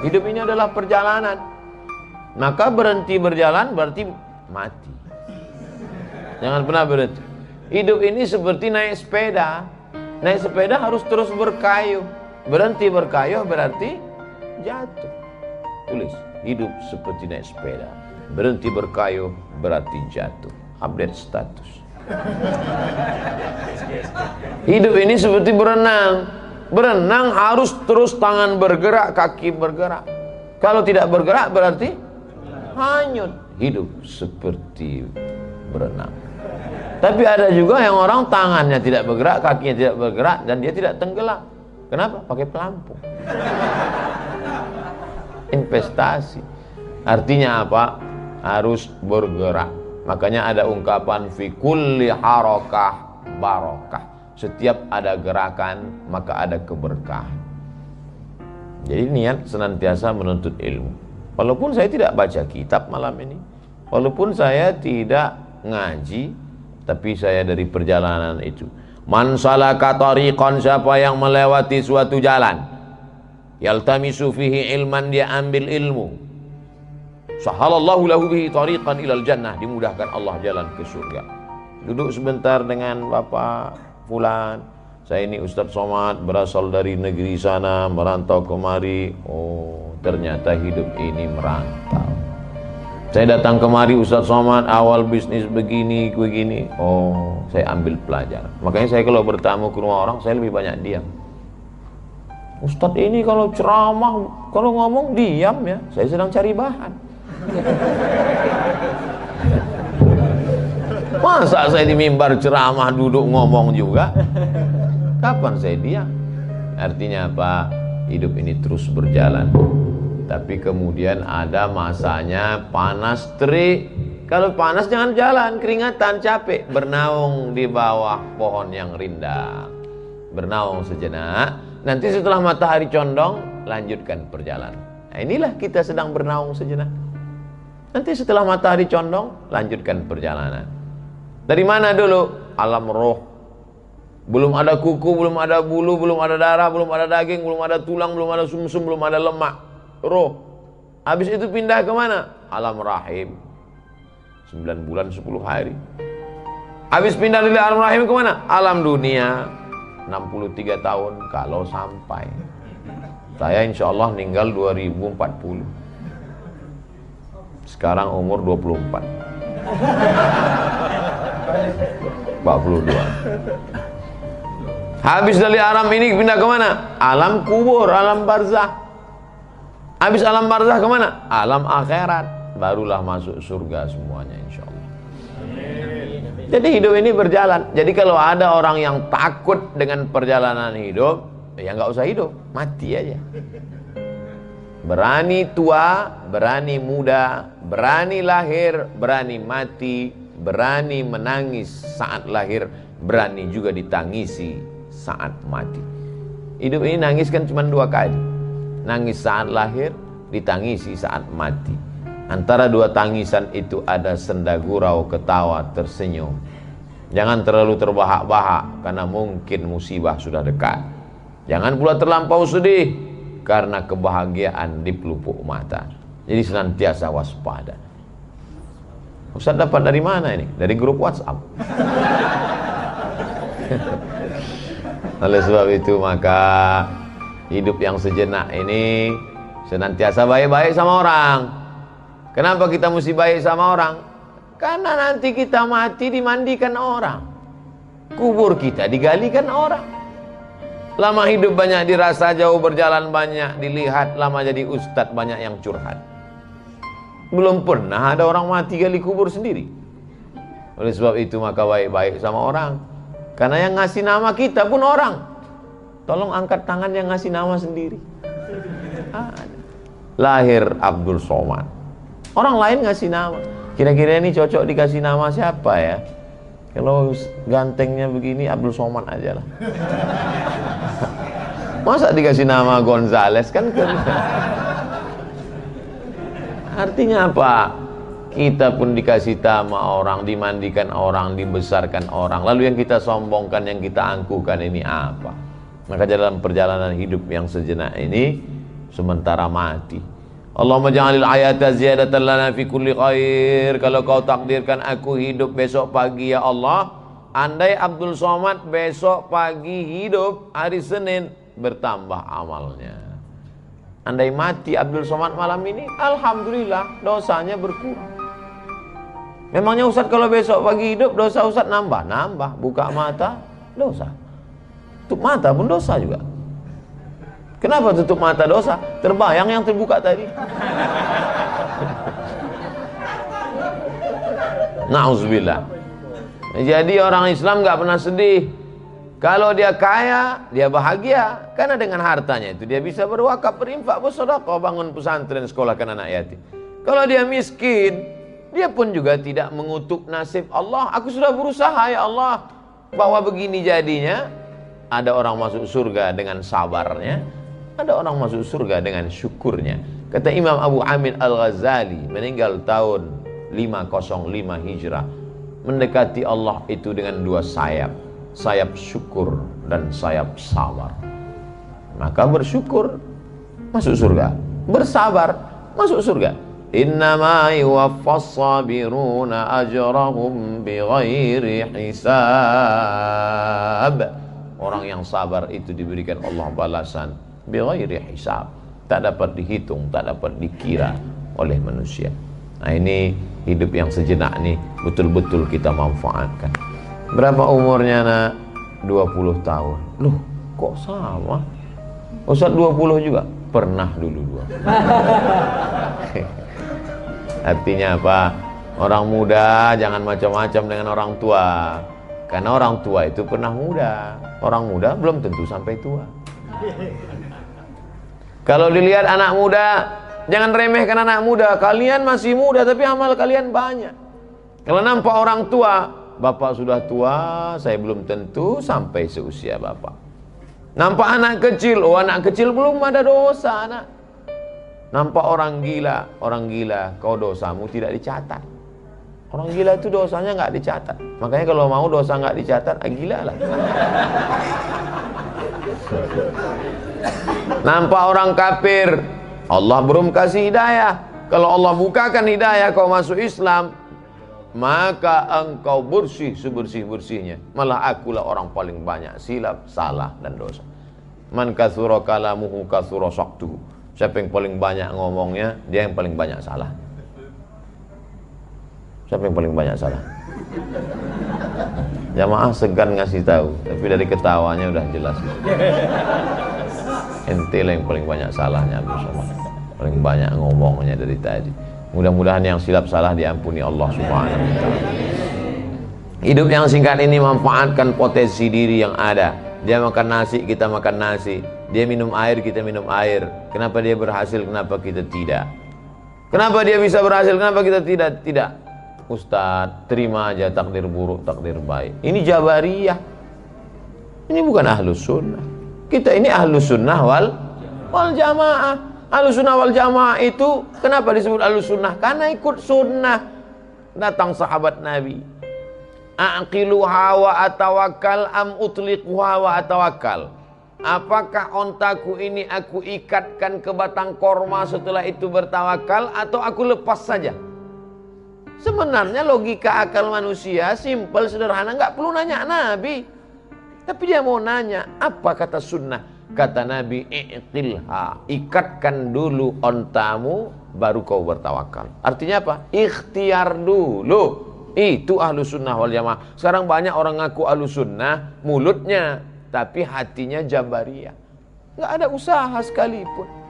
Hidup ini adalah perjalanan. Maka berhenti berjalan berarti mati. Jangan pernah berhenti. Hidup ini seperti naik sepeda. Naik sepeda harus terus berkayuh. Berhenti berkayuh berarti jatuh. Tulis, hidup seperti naik sepeda. Berhenti berkayuh berarti jatuh. Update status. Hidup ini seperti berenang. Berenang harus terus tangan bergerak, kaki bergerak. Kalau tidak bergerak berarti hanyut. Hidup seperti berenang. Tapi ada juga yang orang tangannya tidak bergerak, kakinya tidak bergerak, dan dia tidak tenggelam. Kenapa? Pakai pelampung. Investasi. Artinya apa? Harus bergerak. Makanya ada ungkapan fi kulli harakah barakah. Setiap ada gerakan maka ada keberkahan. Jadi niat senantiasa menuntut ilmu. Walaupun saya tidak baca kitab malam ini, walaupun saya tidak ngaji, tapi saya dari perjalanan itu. Man salaka tariqan, siapa yang melewati suatu jalan, yaltamisu fihi ilman, dia ambil ilmu, sahalallahu lahu bihi tariqan ilal jannah, dimudahkan Allah jalan ke surga. Duduk sebentar dengan Bapak Fulan, saya ini Ustadz Somad, berasal dari negeri sana, merantau kemari. Oh, ternyata hidup ini merantau. Saya datang kemari Ustadz Somad, awal bisnis begini. Oh, saya ambil pelajaran. Makanya saya kalau bertamu ke rumah orang, saya lebih banyak diam. Ustadz ini kalau ceramah, kalau ngomong diam ya. Saya sedang cari bahan. Masa saya di mimbar ceramah duduk ngomong juga? Kapan saya diam? Artinya apa? Hidup ini terus berjalan. Tapi kemudian ada masanya panas terik. Kalau panas jangan jalan, keringatan, capek. Bernaung di bawah pohon yang rindang. Bernaung sejenak. Nanti setelah matahari condong, lanjutkan perjalanan. Nah, inilah kita sedang bernaung sejenak. Nanti setelah matahari condong, lanjutkan perjalanan. Dari mana dulu? Alam roh. Belum ada kuku, belum ada bulu, belum ada darah, belum ada daging, belum ada tulang, belum ada sumsum, belum ada lemak. Roh. Habis itu pindah ke mana? Alam rahim. 9 bulan 10 hari. Habis pindah dari alam rahim ke mana? Alam dunia. 63 tahun kalau sampai. Saya insya Allah meninggal 2040. Sekarang umur 24. 42. Habis dari alam ini pindah ke mana? Alam kubur, alam barzah. Habis alam barzah ke mana? Alam akhirat. Barulah masuk surga semuanya insya Allah. Jadi hidup ini berjalan. Jadi kalau ada orang yang takut dengan perjalanan hidup, ya nggak usah hidup, mati aja. Berani tua, berani muda, berani lahir, berani mati, berani menangis saat lahir, berani juga ditangisi saat mati. Hidup ini nangis kan cuma 2 kali. Nangis saat lahir, ditangisi saat mati. Antara 2 tangisan itu ada senda gurau, ketawa, tersenyum. Jangan terlalu terbahak-bahak karena mungkin musibah sudah dekat. Jangan pula terlampau sedih karena kebahagiaan di pelupuk mata. Jadi senantiasa waspada. Ustaz dapat dari mana ini? Dari grup WhatsApp. Oleh sebab itu maka hidup yang sejenak ini senantiasa baik-baik sama orang. Kenapa kita mesti baik sama orang? Karena nanti kita mati dimandikan orang. Kubur kita digalikan orang. Lama hidup banyak dirasa, jauh berjalan banyak dilihat, lama jadi ustadz banyak yang curhat. Belum pernah ada orang mati gali kubur sendiri. Oleh sebab itu maka baik-baik sama orang. Karena yang ngasih nama kita pun orang. Tolong angkat tangan yang ngasih nama sendiri. Lahir Abdul Somad. Orang lain ngasih nama. Kira-kira ini cocok dikasih nama siapa ya? Kalau gantengnya begini Abdul Somad aja lah. Masa dikasih nama Gonzales kan? Artinya apa? Kita pun dikasih nama orang, dimandikan orang, dibesarkan orang. Lalu yang kita sombongkan, yang kita angkuhkan ini apa? Maka dalam perjalanan hidup yang sejenak ini, sementara mati. Allahumma ja'alil hayata ziyadatan lana fi kulli khair. Kalau kau takdirkan aku hidup besok pagi ya Allah, andai Abdul Somad besok pagi hidup hari Senin, bertambah amalnya. Andai mati Abdul Somad malam ini, alhamdulillah dosanya berkurang. Memangnya Ustaz kalau besok pagi hidup dosa Ustaz nambah? Nambah. Buka mata dosa, tutup mata pun dosa juga. Kenapa tutup mata dosa? Terbayang yang terbuka tadi. Na'udzubillah. Jadi orang Islam nggak pernah sedih. Kalau dia kaya, dia bahagia. Karena dengan hartanya itu dia bisa berwakaf, berinfak, bersedekah, bangun pesantren, sekolahkan anak yatim. Kalau dia miskin, dia pun juga tidak mengutuk nasib Allah. Aku sudah berusaha ya Allah, bahwa begini jadinya. Ada orang masuk surga dengan sabarnya, ada orang masuk surga dengan syukurnya. Kata Imam Abu Hamid Al-Ghazali, meninggal tahun 505 Hijrah, mendekati Allah itu dengan dua sayap, sayap syukur dan sayap sabar. Maka bersyukur masuk surga, bersabar masuk surga. Innama yuwaffas sabiruna ajrahum bighairi hisab. Orang yang sabar itu diberikan Allah balasan bighairi hisab, tak dapat dihitung, tak dapat dikira oleh manusia. Nah, ini hidup yang sejenak nih betul-betul kita manfaatkan. Berapa umurnya nak? 20 tahun. Loh, kok sama? Ustaz 20 juga? Pernah dulu 20. Artinya apa? Orang muda jangan macam-macam dengan orang tua. Karena orang tua itu pernah muda. Orang muda belum tentu sampai tua. Kalau dilihat anak muda, jangan remehkan anak muda. Kalian masih muda tapi amal kalian banyak. Kalau nampak orang tua, bapak sudah tua, saya belum tentu sampai seusia bapak. Nampak anak kecil, oh anak kecil belum ada dosa anak. Nampak orang gila, kau dosamu tidak dicatat. Orang gila itu dosanya nggak dicatat. Makanya kalau mau dosa nggak dicatat, gila lah. Nampak orang kafir, Allah belum kasih hidayah. Kalau Allah bukakan hidayah kau masuk Islam, maka engkau bersih sebersih-bersihnya. Malah akulah orang paling banyak silap, salah dan dosa. Man katsura kalamuhu katsura saqtuhu. Siapa yang paling banyak ngomongnya, dia yang paling banyak salah. Siapa yang paling banyak salah? Jamaah segan ngasih tahu, tapi dari ketawanya udah jelas. Ente lah yang paling banyak salahnya, bersama. Paling banyak ngomongnya dari tadi. Mudah-mudahan yang silap salah diampuni Allah Subhanahu wa ta'ala. Hidup yang singkat ini manfaatkan potensi diri yang ada. Dia makan nasi, kita makan nasi. Dia minum air, kita minum air. Kenapa dia berhasil, kenapa kita tidak? Kenapa dia bisa berhasil, kenapa kita tidak? Tidak. Ustadz, terima aja takdir buruk, takdir baik. Ini Jabariyah. Ini bukan Ahlus Sunnah. Kita ini Ahlus Sunnah wal Jamaah. Ahlus Sunnah wal Jamaah itu kenapa disebut Ahlus Sunnah? Karena ikut sunnah. Datang sahabat Nabi, aqiluha wa atawakkal am utliquha wa atawakkal. Apakah ontaku ini aku ikatkan ke batang korma setelah itu bertawakal, atau aku lepas saja? Sebenarnya logika akal manusia simpel, sederhana, nggak perlu nanya Nabi. Tapi dia mau nanya, apa kata sunnah? Kata Nabi, i'qilha, ikatkan dulu ontamu, baru kau bertawakal. Artinya apa? Ikhtiar dulu. Itu Ahlus Sunnah wal Jamaah. Sekarang banyak orang ngaku Ahlus Sunnah mulutnya, tapi hatinya Jabariyah. Nggak ada usaha sekalipun.